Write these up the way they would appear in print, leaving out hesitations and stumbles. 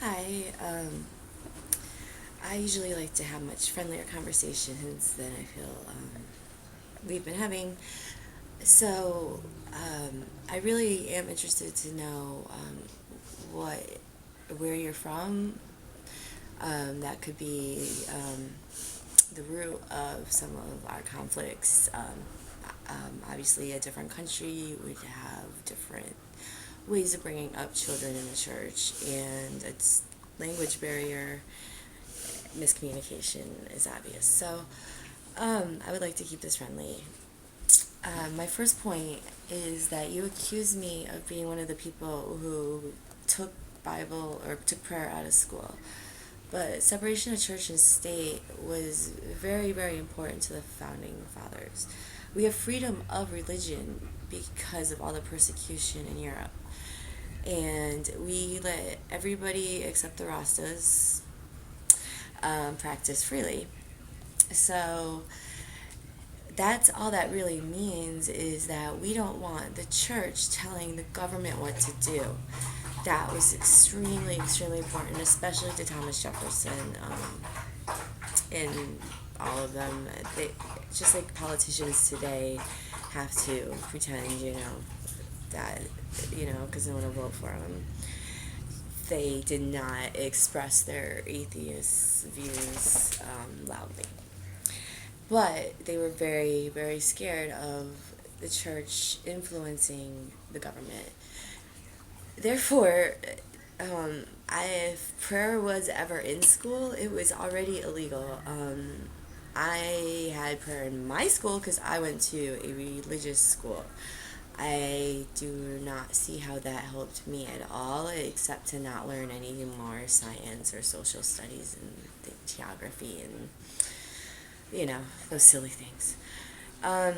Hi. I usually like to have much friendlier conversations than I feel we've been having. So, I really am interested to know what, where you're from. That could be the root of some of our conflicts. Obviously, a different country would have different ways of bringing up children in the church, and it's language barrier miscommunication is obvious. So I would like to keep this friendly. My first point is that you accuse me of being one of the people who took Bible or took prayer out of school. But separation of church and state was very, very important to the founding fathers. We have freedom of religion because of all the persecution in Europe. And we let everybody except the Rastas practice freely. So that's all that really means is that we don't want the church telling the government what to do. That was extremely, extremely important, especially to Thomas Jefferson and all of them. They, just like politicians today have to pretend, that, because no one will vote for them. They did not express their atheist views loudly. But they were very, very scared of the church influencing the government. Therefore, if prayer was ever in school, it was already illegal. I had prayer in my school because I went to a religious school. I do not see how that helped me at all, except to not learn any more science or social studies and geography and, those silly things. Um,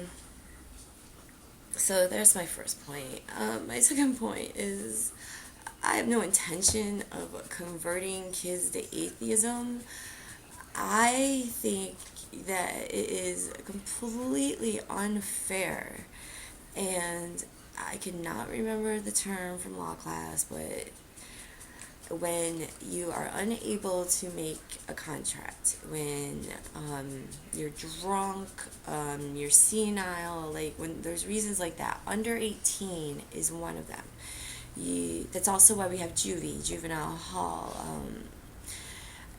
so there's my first point. My second point is I have no intention of converting kids to atheism. I think that it is completely unfair, and I cannot remember the term from law class, but when you are unable to make a contract, when you're drunk, you're senile, like when there's reasons like that, under 18 is one of them. That's also why we have juvenile hall.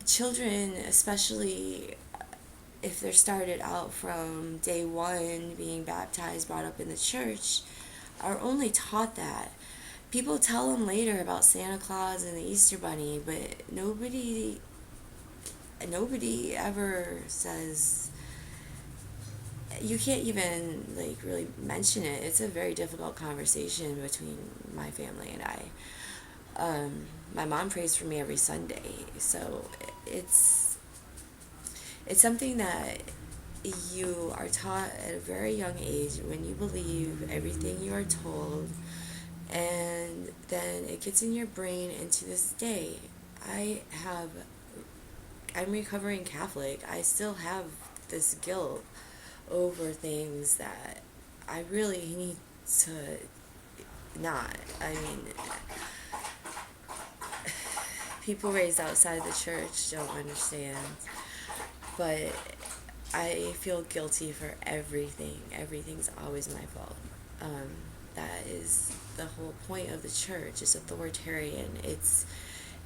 Children, especially if they're started out from day one being baptized, brought up in the church, are only taught that. People tell them later about Santa Claus and the Easter Bunny, but nobody ever says. You can't even like really mention it. It's a very difficult conversation between my family and I. My mom prays for me every Sunday, so it's it's something that you are taught at a very young age when you believe everything you are told, and then it gets in your brain. And to this day, I have I'm recovering Catholic. I still have this guilt over things that I really need to not. I mean, people raised outside the church don't understand, but I feel guilty for everything. Everything's always my fault. Um, that is the whole point of the church. It's authoritarian.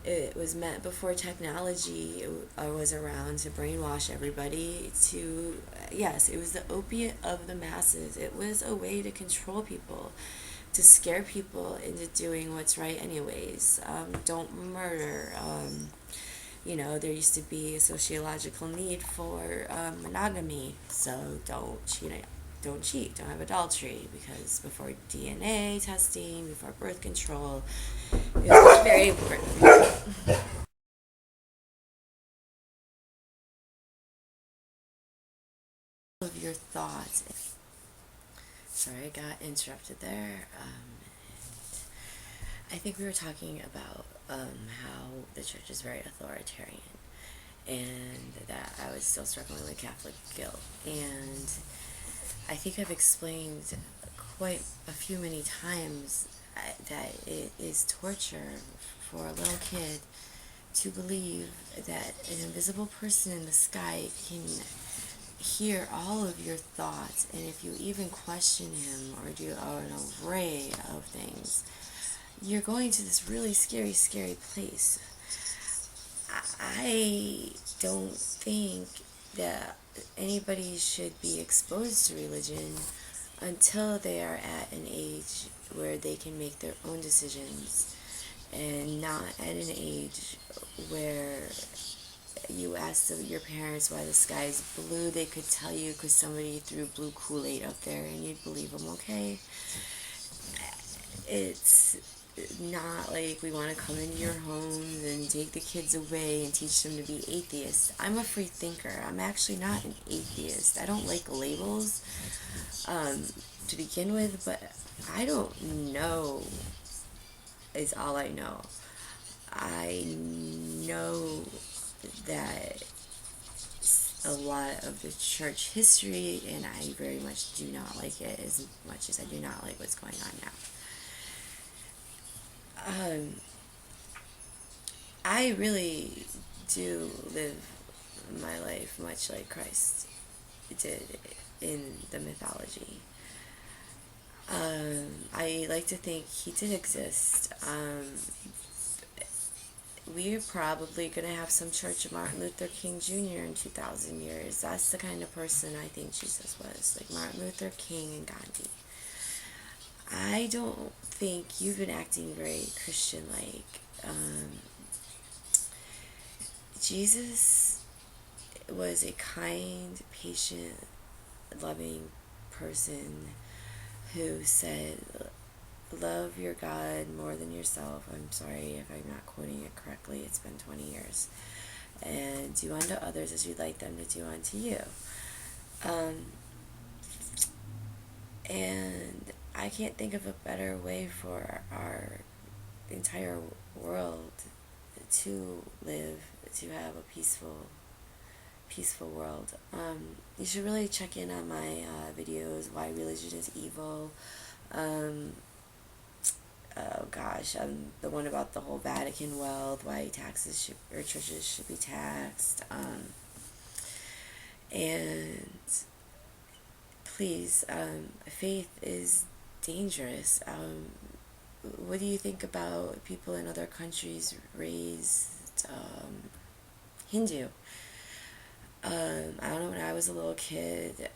It was meant before technology was around to brainwash everybody to, yes, it was the opiate of the masses. It was a way to control people, to scare people into doing what's right anyways. Don't murder. There used to be a sociological need for monogamy, so don't cheat, don't have adultery, because before DNA testing, before birth control, it was very important. Of your thoughts. Sorry, I got interrupted there. I think we were talking about how the church is very authoritarian, and that I was still struggling with Catholic guilt. And I think I've explained quite a few many times that it is torture for a little kid to believe that an invisible person in the sky can hear all of your thoughts, and if you even question him or do an array of things, you're going to this really scary, scary place. I don't think that anybody should be exposed to religion until they are at an age where they can make their own decisions, and not at an age where you ask your parents why the sky is blue. They could tell you because somebody threw blue Kool-Aid up there and you'd believe them. Okay, it's not like we want to come into your homes and take the kids away and teach them to be atheists. I'm a free thinker. I'm actually not an atheist. I don't like labels to begin with, but I don't know is all I know. I know that a lot of the church history, and I very much do not like it as much as I do not like what's going on now. I really do live my life much like Christ did in the mythology. I like to think he did exist. We're probably going to have some Church of Martin Luther King Jr. in 2,000 years. That's the kind of person I think Jesus was, like Martin Luther King and Gandhi. I don't think you've been acting very Christian-like. Jesus was a kind, patient, loving person who said, love your God more than yourself. I'm sorry if I'm not quoting it correctly. It's been 20 years. And do unto others as you'd like them to do unto you. And I can't think of a better way for our entire world to live, to have a peaceful world. You should really check in on my videos, Why Religion is Evil. Oh gosh, the one about the whole Vatican wealth, why churches should be taxed. And please, faith is dangerous. What do you think about people in other countries raised Hindu? I don't know, when I was a little kid,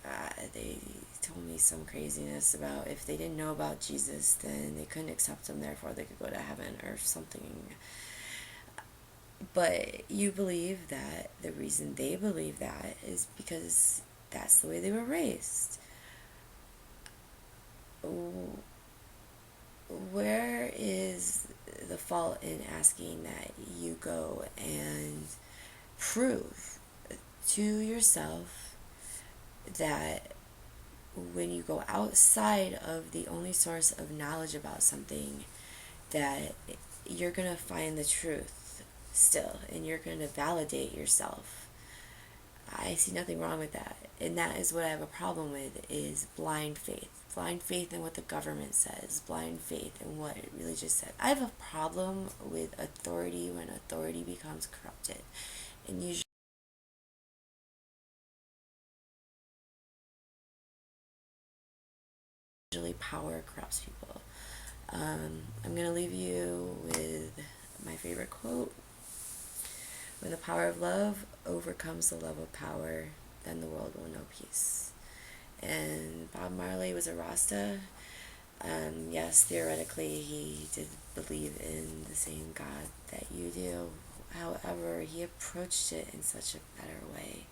they told me some craziness about if they didn't know about Jesus, then they couldn't accept him, therefore they could go to heaven or something. But you believe that the reason they believe that is because that's the way they were raised. Where is the fault in asking that you go and prove to yourself that when you go outside of the only source of knowledge about something, that you're going to find the truth still, and you're going to validate yourself? I see nothing wrong with that. And that is what I have a problem with, is blind faith. Blind faith in what the government says. Blind faith in what it really just said. I have a problem with authority when authority becomes corrupted. And usually power corrupts people. I'm going to leave you with my favorite quote. When the power of love overcomes the love of power, then the world will know peace. And Bob Marley was a Rasta. Yes, theoretically he did believe in the same God that you do. However, he approached it in such a better way.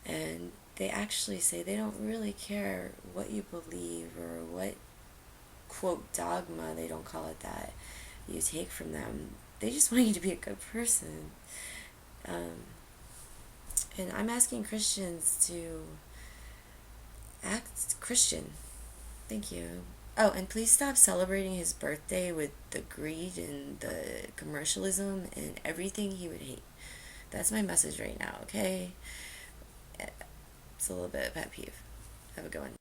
And they actually say they don't really care what you believe or what, quote, dogma, they don't call it that, you take from them. They just want you to be a good person. And I'm asking Christians to act Christian. Thank you. Oh, and please stop celebrating his birthday with the greed and the commercialism and everything he would hate. That's my message right now, okay? It's a little bit of pet peeve. Have a good one.